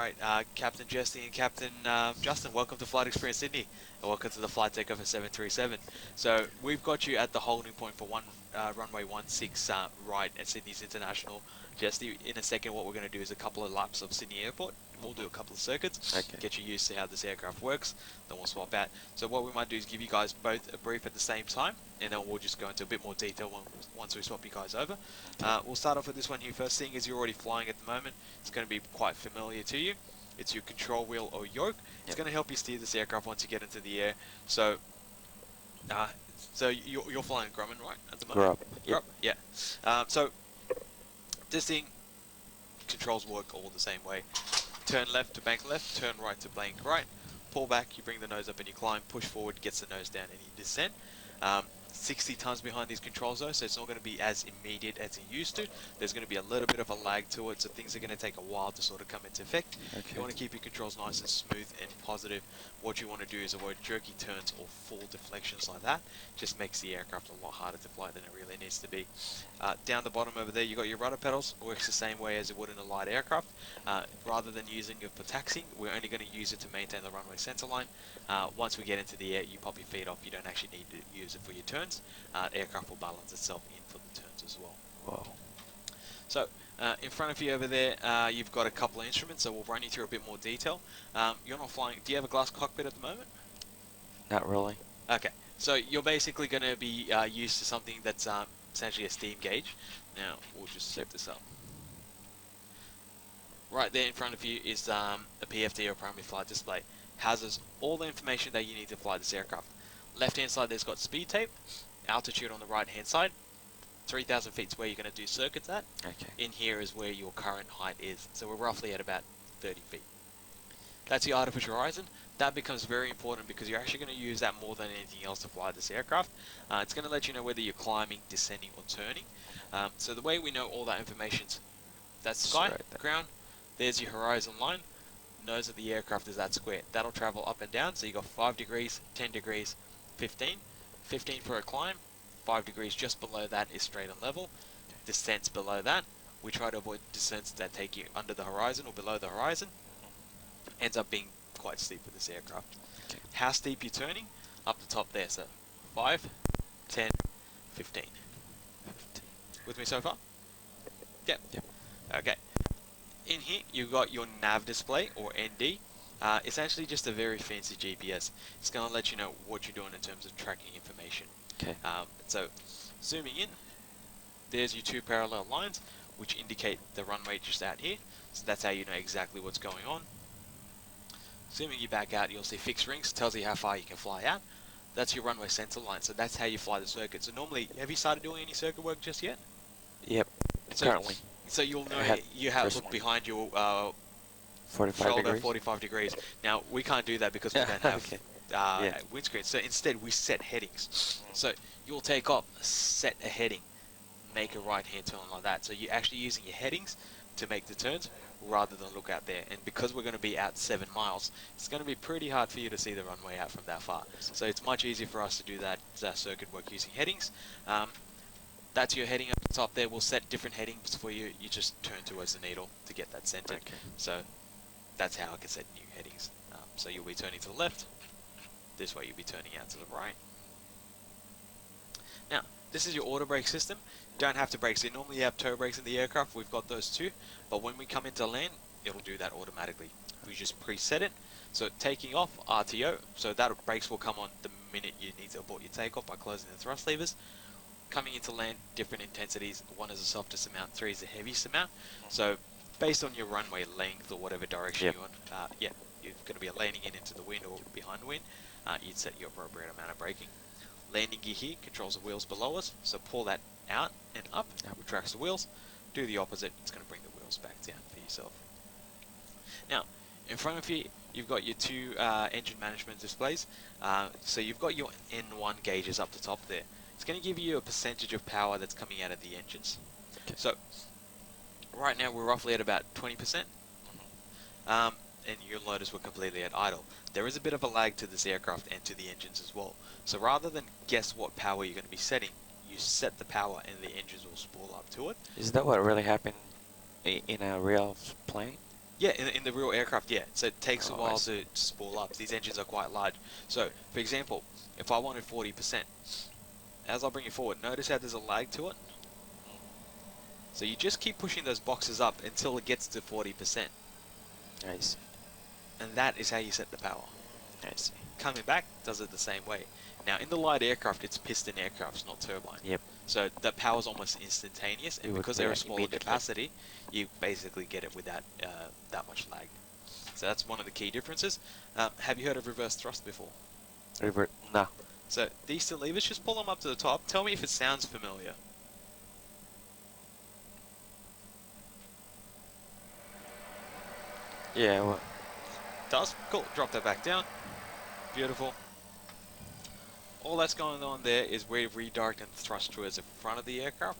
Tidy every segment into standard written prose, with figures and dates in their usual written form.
Alright, Captain Jesse and Captain Justin, welcome to Flight Experience Sydney, and welcome to the Flight Takeover 737. So, we've got you at the holding point for runway 16 right at Sydney's International. Jesse, in a second, what we're going to do is a couple of laps of Sydney Airport. We'll do a couple of circuits, Okay. get you used to how this aircraft works, then we'll swap out. So what we might do is give you guys both a brief at the same time, and then we'll just go into a bit more detail once we swap you guys over. We'll start off with this one here first. Seeing as you're already flying at the moment, it's going to be quite familiar to you. It's your control wheel or yoke. It's going to help you steer this aircraft once you get into the air. So, you're flying Grumman, right, at the moment? Grub. Yeah. So this thing controls work all the same way. Turn left to bank left, turn right to bank right. Pull back, you bring the nose up and you climb. Push forward, gets the nose down and you descend. 60 tons behind these controls though, so it's not going to be as immediate as it used to. There's going to be a little bit of a lag to it, so things are going to take a while to sort of come into effect. Okay. You want to keep your controls nice and smooth and positive. What you want to do is avoid jerky turns or full deflections like that. Just makes the aircraft a lot harder to fly than it really needs to be. Down the bottom over there, you got your rudder pedals. Works the same way as it would in a light aircraft. Rather than using it for taxiing, we're only going to use it to maintain the runway center line. Once we get into the air, you pop your feet off. You don't actually need to use it for your turns. Aircraft will balance itself in for the turns as well. Whoa. So, in front of you over there, you've got a couple of instruments, so we'll run you through a bit more detail. You're not flying. Do you have a glass cockpit at the moment? Not really. Okay, so you're basically going to be used to something that's essentially a steam gauge. Now, we'll just set this up. Right there in front of you is a PFD or primary flight display. Houses all the information that you need to fly this aircraft. Left hand side, there's got speed tape. Altitude on the right hand side. 3,000 feet is where you're going to do circuits at. Okay. In here is where your current height is. So we're roughly at about 30 feet. That's your artificial horizon. That becomes very important because you're actually going to use that more than anything else to fly this aircraft. It's going to let you know whether you're climbing, descending or turning. So the way we know all that information's that's sky, Right. ground, there's your horizon line, nose of the aircraft is that square. That'll travel up and down, so you got 5 degrees, 10 degrees, 15. 15 for a climb, 5 degrees just below that is straight and level. Descents below that, we try to avoid descents that take you under the horizon or below the horizon. Ends up being quite steep with this aircraft. Okay. How steep you're turning? Up the top there, so 5, 10, 15. With me so far? Yep. Yep. Okay. In here, you've got your nav display, or ND. It's actually just a very fancy GPS. It's going to let you know what you're doing in terms of tracking information. Okay. So, zooming in, there's your two parallel lines, which indicate the runway just out here. So that's how you know exactly what's going on. Zooming you back out, you'll see fixed rings, tells you how far you can fly out. That's your runway center line, so that's how you fly the circuit. So normally, have you started doing any circuit work just yet? Yep. So, Currently. So you'll know had you have first look one. behind your 45 shoulder degrees. 45 degrees. Now we can't do that because we don't have Okay. a windscreen. So instead we set headings. So you'll take off, set a heading, make a right hand turn like that. So you're actually using your headings to make the turns rather than look out there. And because we're going to be out 7 miles, it's going to be pretty hard for you to see the runway out from that far. So it's much easier for us to do that circuit work using headings. That's your heading up the top there. We'll set different headings for you. You just turn towards the needle to get that centered. Okay. So that's how I can set new headings. So you'll be turning to the left. This way you'll be turning out to the right. Now, this is your auto brake system. You don't have to brake. So normally you have toe brakes in the aircraft. We've got those too. But when we come into land, it'll do that automatically. We just preset it. So taking off, RTO. So that brakes will come on the minute you need to abort your takeoff by closing the thrust levers. Coming into land, different intensities. 1 is the softest amount, 3 is the heaviest amount. So based on your runway length or whatever direction you want, you're going to be landing into the wind or behind the wind. You'd set your appropriate amount of braking. Landing gear here controls the wheels below us. So pull that out and up, retracts the wheels. Do the opposite, it's going to bring the wheels back down for yourself. Now, in front of you, you've got your two engine management displays. So you've got your N1 gauges up the top there. It's going to give you a percentage of power that's coming out of the engines. Okay. So right now we're roughly at about 20%, and you'll notice we're completely at idle. There is a bit of a lag to this aircraft and to the engines as well. So rather than guess what power you're going to be setting, you set the power and the engines will spool up to it. Is that what really happened in a real plane? Yeah, in the real aircraft, yeah. So it takes a Oh, I while see. to spool up. These engines are quite large. So, for example, if I wanted 40%, as I bring it forward, notice how there's a lag to it? So you just keep pushing those boxes up until it gets to 40%. I see. And that is how you set the power. I see. Coming back does it the same way. Now, in the light aircraft, it's piston aircrafts, not turbine. Yep. So the power's almost instantaneous, and You would because they're a react smaller immediately. capacity, you basically get it without that much lag. So that's one of the key differences. Have you heard of reverse thrust before? Revert. No. So these two levers, just pull them up to the top. Tell me if it sounds familiar. Yeah. Well. Does? Cool. Drop that back down. Beautiful. All that's going on there is we're redirecting the thrust towards the front of the aircraft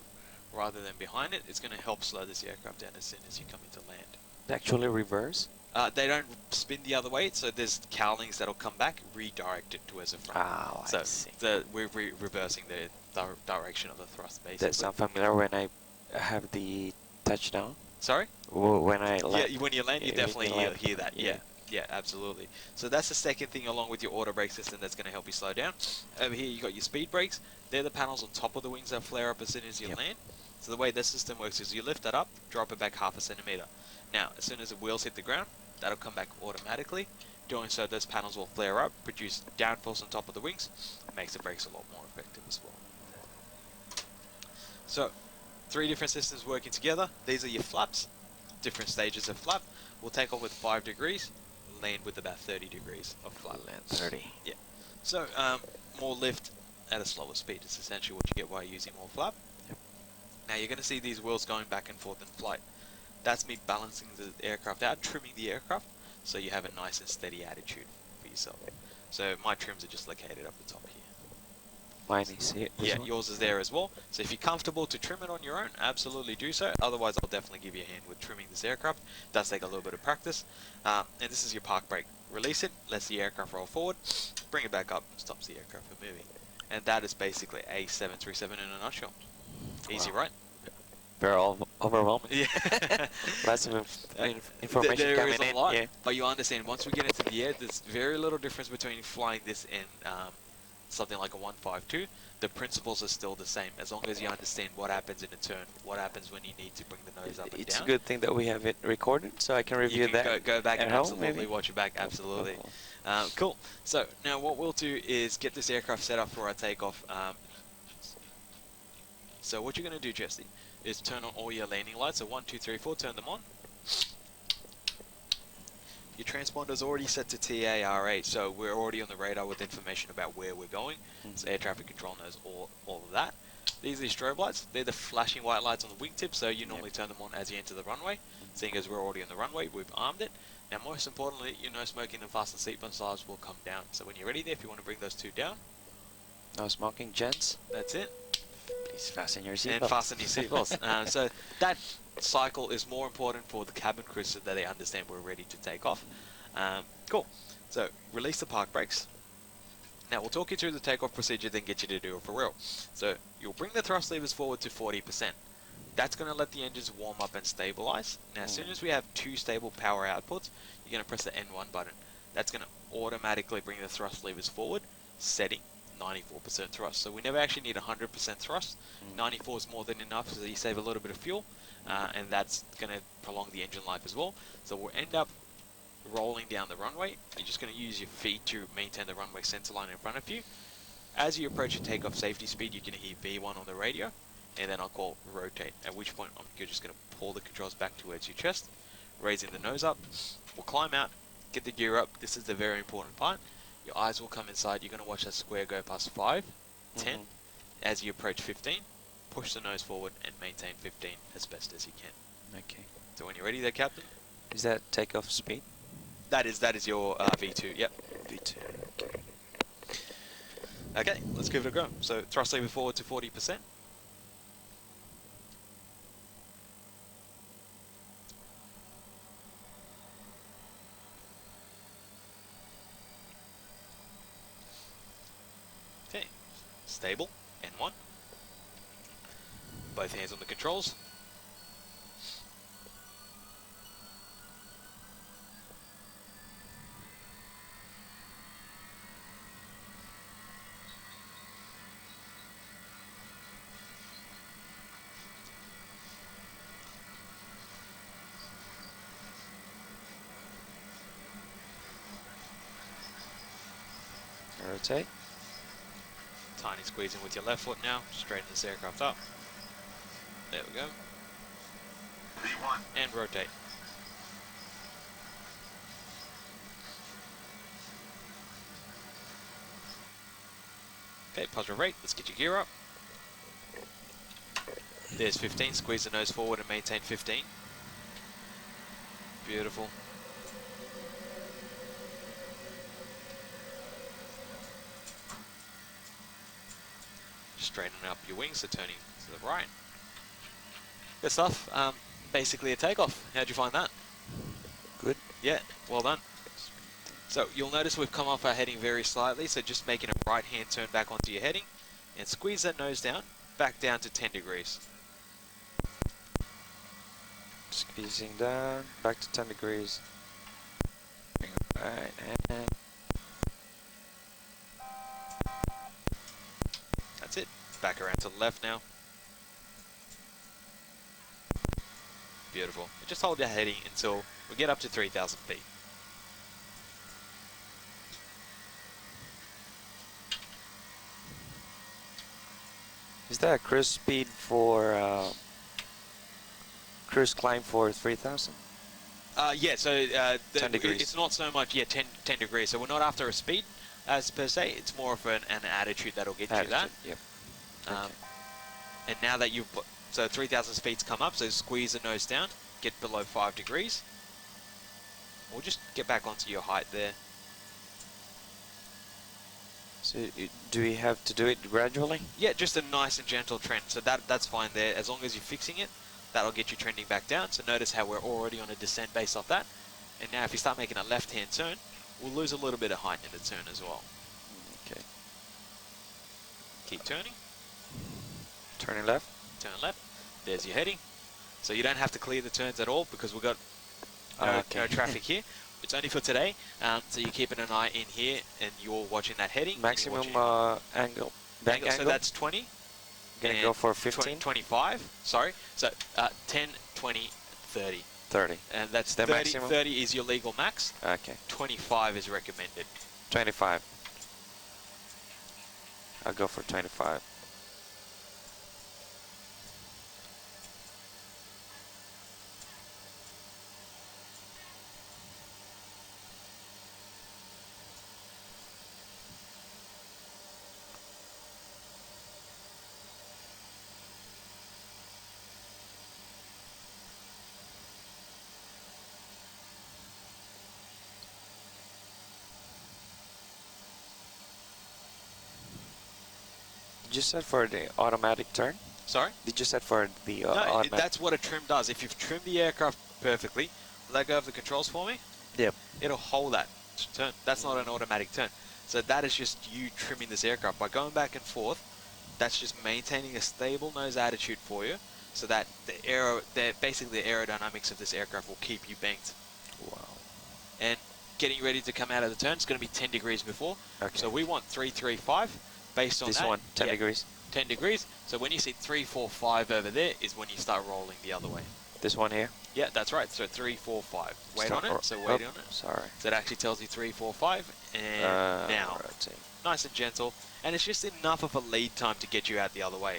rather than behind it. It's going to help slow this aircraft down as soon as you come into land. Actually, reverse. They don't spin the other way, so there's cowlings that'll come back, redirect it towards the front. Oh, I So see. we're reversing the direction of the thrust, basically. That sounds familiar when I have the touchdown. Sorry? When I land. Yeah, when you land, you Yeah, definitely when you land. hear that. Yeah. Yeah. Yeah, absolutely. So that's the second thing along with your auto brake system that's going to help you slow down. Over here you got your speed brakes. They're the panels on top of the wings that flare up as soon as you Yep. land. So the way this system works is you lift that up, drop it back 1/2 centimeter. Now, as soon as the wheels hit the ground, that'll come back automatically. Doing so, those panels will flare up, produce downforce on top of the wings, makes the brakes a lot more effective as well. So, 3 different systems working together. These are your flaps, different stages of flap. We'll take off with 5 degrees, land with about 30 degrees of flap. Land 30. Yeah. So, more lift at a slower speed is essentially what you get by using more flap. Yep. Now, you're going to see these wheels going back and forth in flight. That's me balancing the aircraft out, trimming the aircraft, so you have a nice and steady attitude for yourself. So my trims are just located up the top here. Mine is here. this Yeah, one? yours is there as well. So if you're comfortable to trim it on your own, absolutely do so. Otherwise, I'll definitely give you a hand with trimming this aircraft. It does take a little bit of practice. And this is your park brake. Release it, lets the aircraft roll forward, bring it back up, stops the aircraft from moving. And that is basically a 737 in a nutshell. Easy, Wow. right? Very overwhelming. Yeah. Lots of information There coming is a in. lot, Yeah. but you understand once we get into the air, there's very little difference between flying this and something like a 152. The principles are still the same as long as you understand what happens in a turn, what happens when you need to bring the nose up and It's down. a good thing that we have it recorded, so I can review You can that. go back at and home, absolutely maybe? watch it back. Absolutely. Cool. So now what we'll do is get this aircraft set up for our takeoff. So what you're going to do, Jesse, is turn on all your landing lights. So 1, 2, 3, 4, turn them on. Your transponder's already set to TAR8, so we're already on the radar with information about where we're going. So air traffic control knows all of that. These are the strobe lights. They're the flashing white lights on the wingtip, so you normally turn them on as you enter the runway. Seeing as we're already on the runway, we've armed it. Now, most importantly, your no smoking and fasten seatbelt signs will come down. So when you're ready there, if you want to bring those 2 down, No smoking, gents. that's it. Please fasten your seatbelt. And fasten your seatbelts. So that cycle is more important for the cabin crew so that they understand we're ready to take off. Cool. So release the park brakes. Now we'll talk you through the takeoff procedure, then get you to do it for real. So you'll bring the thrust levers forward to 40%. That's going to let the engines warm up and stabilize. Now as soon as we have 2 stable power outputs, you're going to press the N1 button. That's going to automatically bring the thrust levers forward, setting 94% thrust. So we never actually need 100% thrust. 94 is more than enough, so you save a little bit of fuel, and that's going to prolong the engine life as well. So we'll end up rolling down the runway. You're just going to use your feet to maintain the runway center line in front of you. As you approach your takeoff safety speed, you can hear V1 on the radio, and then I'll call rotate, at which point you're just going to pull the controls back towards your chest, raising the nose up. We'll climb out, get the gear up. This is the very important part. Your eyes will come inside. You're going to watch that square go past 5, 10. As you approach 15, push the nose forward and maintain 15 as best as you can. Okay. So when you're ready there, Captain, Is that takeoff speed? that is your V2. Yep. V2. Okay, let's give it a go. So thrust lever forward to 40%. Okay, stable, N1. Both hands on the controls. Rotate. Tiny squeezing with your left foot now. Straighten this aircraft up. There we go. And rotate. Okay, positive rate. Let's get your gear up. There's 15. Squeeze the nose forward and maintain 15. Beautiful. Straightening up your wings, so turning to the right. Good stuff. Basically a takeoff. How'd you find that? Good. Yeah, well done. So you'll notice we've come off our heading very slightly, so just making a right hand turn back onto your heading and squeeze that nose down, back down to 10 degrees. Squeezing down, back to 10 degrees. Right hand. That's it. Back around to the left now. Beautiful. And just hold your heading until we get up to 3,000 feet. Is that a cruise speed for cruise climb for 3,000? Yeah, so 10 degrees. It's not so much, yeah, 10 degrees. So we're not after a speed as per se. It's more of an attitude that'll get you that. Yep. Okay. And now that you've, so 3,000 feet's come up, so squeeze the nose down, get below 5 degrees. Or just get back onto your height there. So do we have to do it gradually? Yeah, just a nice and gentle trend. So that's fine there. As long as you're fixing it, that'll get you trending back down. So notice how we're already on a descent based off that. And now if you start making a left-hand turn, we'll lose a little bit of height in the turn as well. Okay. Keep turning. Turning left. Turn left. There's your heading. So you don't have to clear the turns at all because we've got no traffic here. It's only for today. So you're keeping an eye in here and you're watching that heading. Maximum angle. Bank angle. So that's 20. Gonna go for 15? 25. Sorry. So 10, 20, 30. 30. And that's the 30. maximum? 30 is your legal max. Okay. 25 is recommended. 25. I'll go for 25. Did you set for the automatic turn? Sorry? Did you set for the No, automatic? that's what a trim does. If you've trimmed the aircraft perfectly, let go of the controls for me. Yep. It'll hold that turn. That's not an automatic turn. So that is just you trimming this aircraft. By going back and forth, that's just maintaining a stable nose attitude for you so that basically the aerodynamics of this aircraft will keep you banked. Wow. And getting ready to come out of the turn, it's going to be 10 degrees before. Okay. So we want 335 based on This that. one, 10 degrees. 10 degrees. So when you see 345 over there is when you start rolling the other way. This one here? Yeah, that's right. So 345. Wait on it. So wait on it. Sorry. So it actually tells you 345. And now, rotate. nice and gentle. And it's just enough of a lead time to get you out the other way.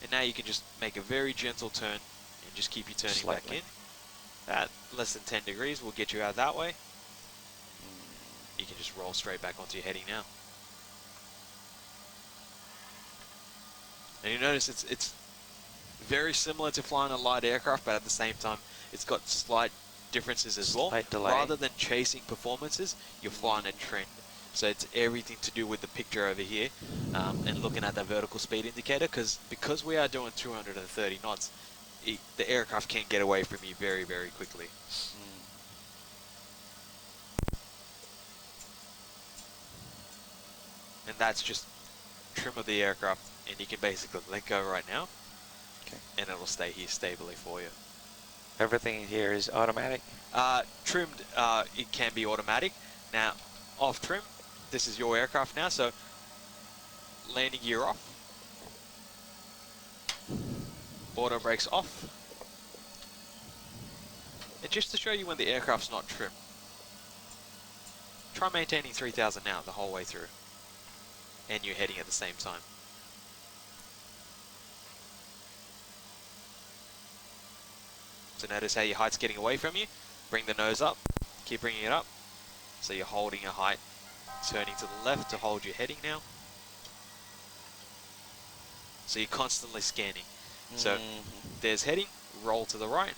And now you can just make a very gentle turn and just keep you turning Slightly. back in. At less than 10 degrees will get you out that way. You can just roll straight back onto your heading now. And you notice it's very similar to flying a light aircraft, but at the same time, it's got slight differences as well. Slight delay. Rather than chasing performances, you're flying a trend. So it's everything to do with the picture over here and looking at that vertical speed indicator, because we are doing 230 knots, the aircraft can get away from you very, very quickly. And that's just trim of the aircraft, and you can basically let go right now. Okay. And it'll stay here stably for you. Everything here is automatic? Trimmed, it can be automatic. Now, off trim, this is your aircraft now, so landing gear off. Auto brakes off. And just to show you when the aircraft's not trimmed, try maintaining 3000 now the whole way through. And you're heading at the same time. So notice how your height's getting away from you. Bring the nose up, keep bringing it up. So you're holding your height, turning to the left to hold your heading now. So you're constantly scanning. So there's heading, roll to the right.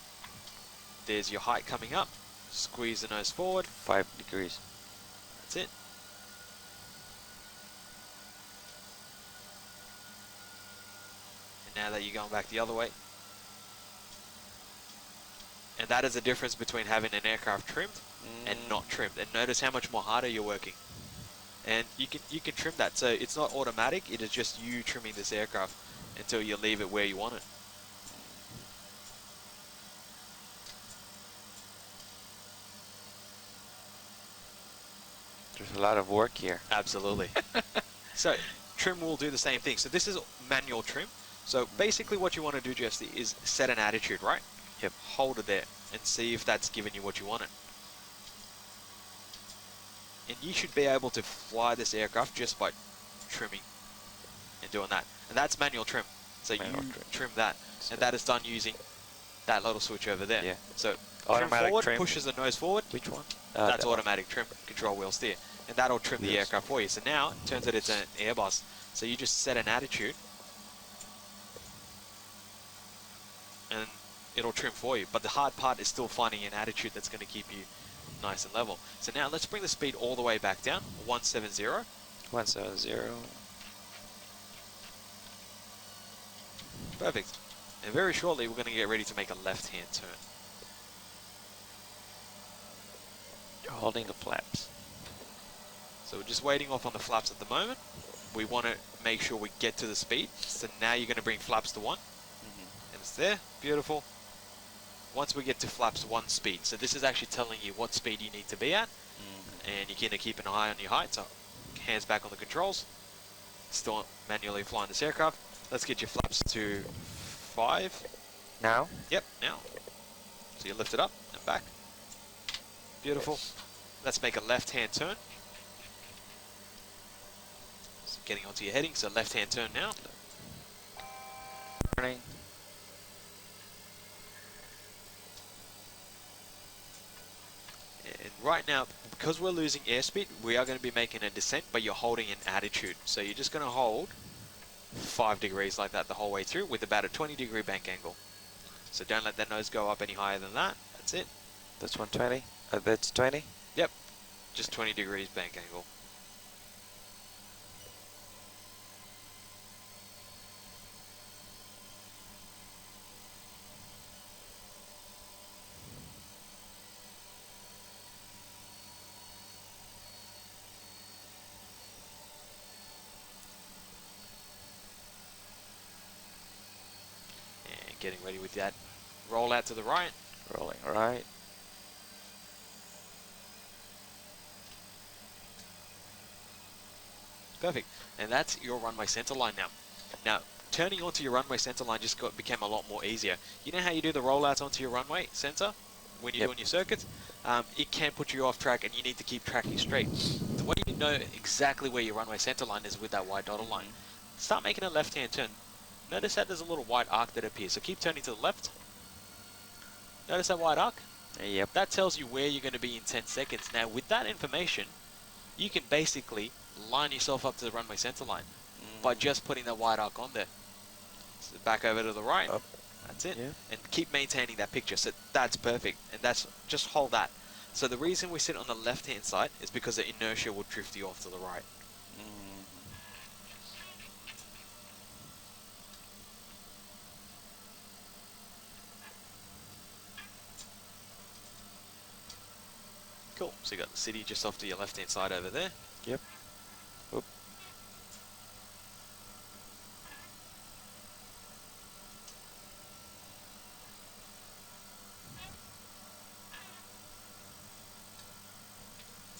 There's your height coming up, squeeze the nose forward. 5 degrees. That's it. And now that you're going back the other way. And that is the difference between having an aircraft trimmed and not trimmed. And notice how much more harder you're working. And you can trim that. So it's not automatic, it is just you trimming this aircraft until you leave it where you want it. There's a lot of work here. Absolutely. So trim will do the same thing. So this is manual trim. So basically what you want to do, Jesse, is set an attitude, right? Yep. Hold it there and see if that's giving you what you wanted. And you should be able to fly this aircraft just by trimming and doing that. And that's manual trim. So Manual you trim. trim that. And that is done using that little switch over there. Yeah. So Automatic trim forward, trim. pushes the nose forward. Which one? That's that one. automatic trim, control wheel steer. And that'll trim the Yes. aircraft for you. So now it turns out it's an Airbus. So you just set an attitude and it'll trim for you. But the hard part is still finding an attitude that's going to keep you nice and level. So now let's bring the speed all the way back down, 170. 170. Perfect. And very shortly we're going to get ready to make a left-hand turn. You're holding the flaps. So we're just waiting off on the flaps at the moment. We want to make sure we get to the speed. So now you're going to bring flaps to 1. And it's there. Beautiful. Once we get to flaps 1 speed. So this is actually telling you what speed you need to be at. And you're going to keep an eye on your height. So hands back on the controls. Still manually flying this aircraft. Let's get your flaps to 5. Now? Yep, now. So you lift it up and back. Beautiful. Let's make a left-hand turn. So getting onto your heading, so left-hand turn now. Turning. And right now, because we're losing airspeed, we are going to be making a descent, but you're holding an attitude. So you're just going to hold 5 degrees like that the whole way through with about a 20-degree bank angle. So don't let that nose go up any higher than that. That's it. That's 120. That's 20. Yep. Just 20 degrees bank angle. And getting ready with that roll out to the right. Rolling right. Perfect. And that's your runway center line now. Now, turning onto your runway center line just became a lot more easier. You know how you do the rollouts onto your runway center when you're doing your circuits? It can put you off track and you need to keep tracking straight. The way you know exactly where your runway center line is with that white dotted line, start making a left-hand turn. Notice that there's a little white arc that appears. So keep turning to the left. Notice that white arc? Yep. That tells you where you're going to be in 10 seconds. Now, with that information, you can basically line yourself up to the runway center line by just putting that white arc on there. So back over to the right. Up. That's it. Yeah. And keep maintaining that picture. So that's perfect. And that's just hold that. So the reason we sit on the left-hand side is because the inertia will drift you off to the right. Cool. So you got the city just off to your left-hand side over there. Yep. Oop.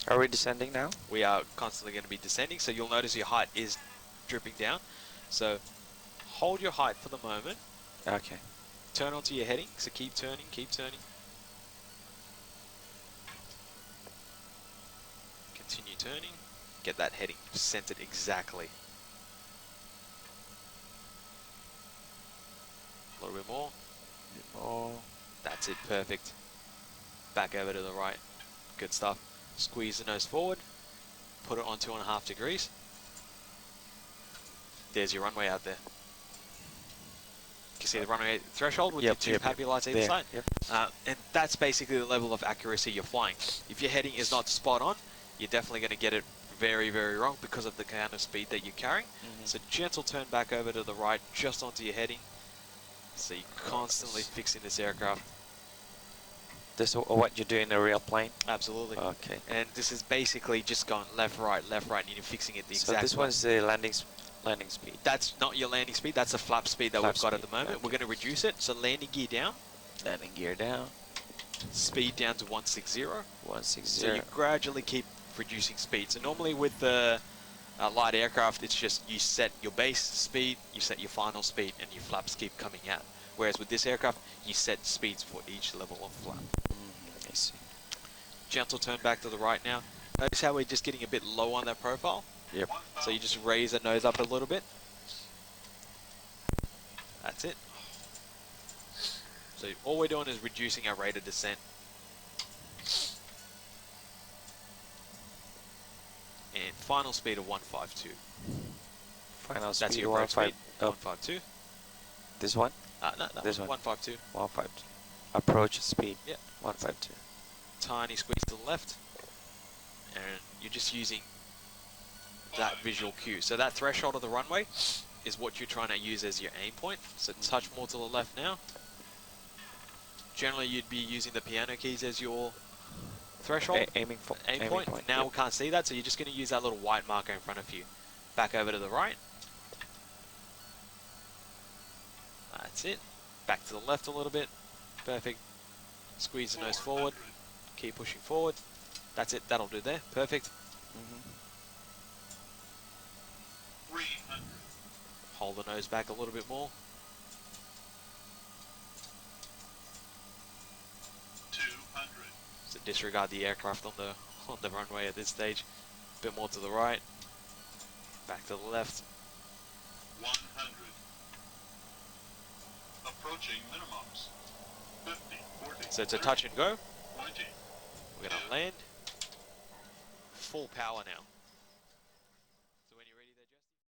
Are we descending now? We are constantly going to be descending, so you'll notice your height is dripping down. So hold your height for the moment. Okay. Turn onto your heading, so keep turning, keep turning. turning, get that heading centered exactly. A little bit more. Oh, That's it, perfect. Back over to the right. Good stuff. Squeeze the nose forward. Put it on 2.5 degrees. There's your runway out there. You can see the runway threshold with your two happy lights either there, side. Yep. And that's basically the level of accuracy you're flying. If your heading is not spot on, you're definitely going to get it very, very wrong because of the kind of speed that you're carrying. So gentle turn back over to the right, just onto your heading. So you're constantly fixing this aircraft. This is what you do in a real plane? Absolutely. Okay. And this is basically just going left, right, and you're fixing it the exact way. So this one's the landing speed? That's not your landing speed, that's the flap speed that we've got at the moment. Okay. We're going to reduce it. So landing gear down. Landing gear down. Speed down to 160. 160. So you gradually keep reducing speed. So normally with the light aircraft, it's just you set your base speed, you set your final speed, and your flaps keep coming out. Whereas with this aircraft, you set speeds for each level of flap. I see. Gentle turn back to the right now. Notice how we're just getting a bit low on that profile? Yep. So you just raise the nose up a little bit. That's it. So all we're doing is reducing our rate of descent. And final speed of 152. Final speed. That's your approach speed. 152. This one? No, this one. 152. 152. Approach speed. Yeah. 152. Tiny squeeze to the left. And you're just using that visual cue. So that threshold of the runway is what you're trying to use as your aim point. So touch more to the left now. Generally, you'd be using the piano keys as your threshold. Aim point. Now yep. we can't see that, so you're just going to use that little white marker in front of you. Back over to the right. That's it. Back to the left a little bit. Perfect. Squeeze the nose forward. Keep pushing forward. That's it. That'll do there. Perfect. 300. Hold the nose back a little bit more. 200. So disregard the aircraft on the runway at this stage. A bit more to the right. Back to the left. 100. Approaching minimums. 50, 40. So it's a touch and go. 20. We're going to land. Full power now.